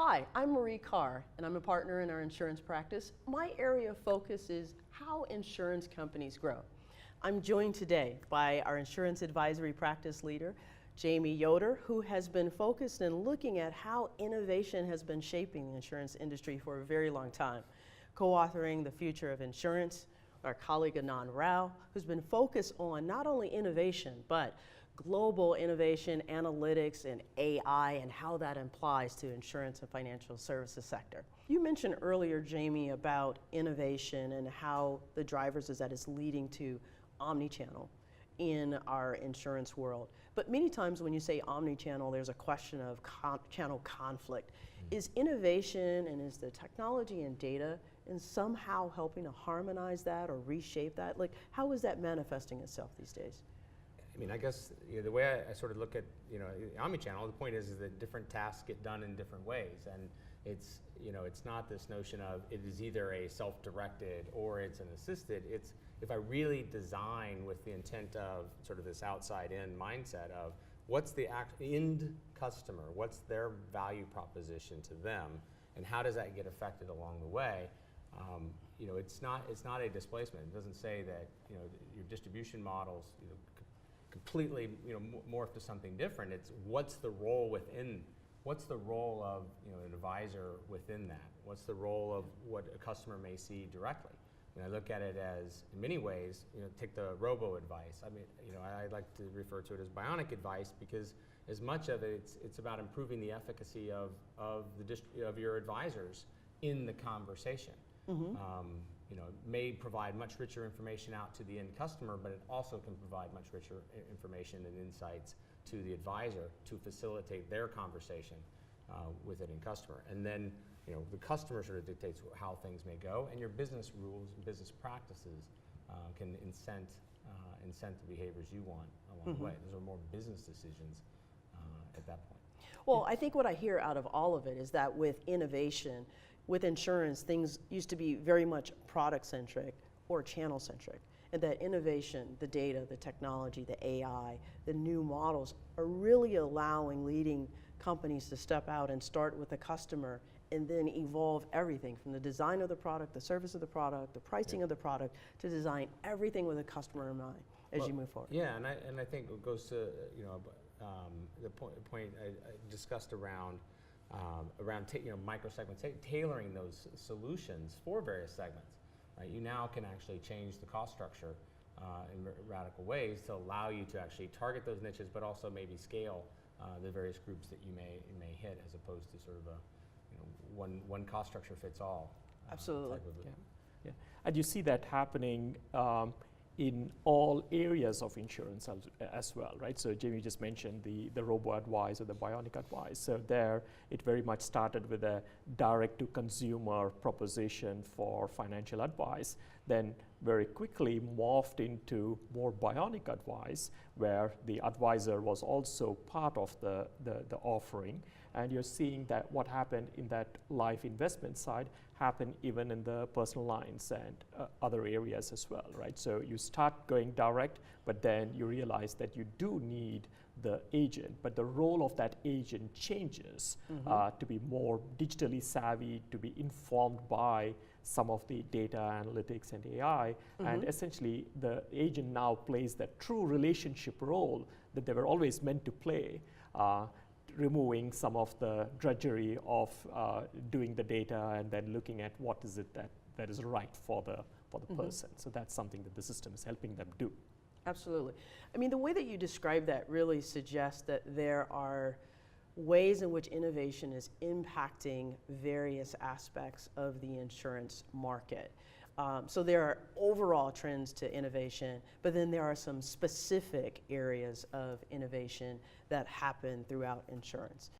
Hi, I'm Marie Carr, and I'm a partner in our insurance practice. My area of focus is how insurance companies grow. I'm joined today by our insurance advisory practice leader, Jamie Yoder, who has been focused in looking at how innovation has been shaping the insurance industry for a very long time. Co-authoring The Future of Insurance, our colleague Anand Rao, who's been focused on not only innovation, but global innovation, analytics, and AI, and how that applies to insurance and financial services sector. You mentioned earlier, Jamie, about innovation and how the drivers is that it's leading to omni-channel in our insurance world. But many times when you say omni-channel, there's a question of channel conflict. Is innovation and is the technology and data and somehow helping to harmonize that or reshape that? Like, how is that manifesting itself these days? I mean, I guess the way I sort of look at omnichannel, the point is that different tasks get done in different ways, and it's not this notion of it is either a self-directed or it's an assisted. It's if I really design with the intent of sort of this outside-in mindset of what's the end customer, what's their value proposition to them, and how does that get affected along the way. It's not a displacement. It doesn't say that your distribution models completely morph to something different. It's what's the role of an advisor within that? What's the role of what a customer may see directly? I look at it as, in many ways, take the robo advice. I mean, I like to refer to it as bionic advice because as much of it, it's about improving the efficacy of your advisors in the conversation. Mm-hmm. It may provide much richer information out to the end customer, but it also can provide much richer information and insights to the advisor to facilitate their conversation with an end customer. And then, the customer sort of dictates how things may go, and your business rules and business practices can incent the behaviors you want along the way. Those are more business decisions at that point. Well, I think what I hear out of all of it is that with innovation, with insurance, things used to be very much product-centric or channel-centric, and that innovation, the data, the technology, the AI, the new models are really allowing leading companies to step out and start with the customer and then evolve everything from the design of the product, the service of the product, the pricing of the product, to design everything with the customer in mind as you move forward. Yeah, and I think it goes to the point I discussed around micro-segments, tailoring those solutions for various segments. You now can actually change the cost structure in radical ways to allow you to actually target those niches, but also maybe scale the various groups that you may hit, as opposed to sort of a one cost structure fits all. Absolutely. Yeah. And you see that happening in all areas of insurance as well, right? So Jamie just mentioned the robo-advice or the bionic advice. So there, it very much started with a direct-to-consumer proposition for financial advice, then very quickly morphed into more bionic advice, where the advisor was also part of the offering. And you're seeing that what happened in that life investment side happen even in the personal lines and other areas as well, right? So you start going direct, but then you realize that you do need the agent, but the role of that agent changes to be more digitally savvy, to be informed by some of the data analytics and AI, and essentially the agent now plays that true relationship role that they were always meant to play, removing some of the drudgery of doing the data and then looking at what is it that is right for the person. So that's something that the system is helping them do. Absolutely. I mean, the way that you describe that really suggests that there are ways in which innovation is impacting various aspects of the insurance market. So there are overall trends to innovation, but then there are some specific areas of innovation that happen throughout insurance.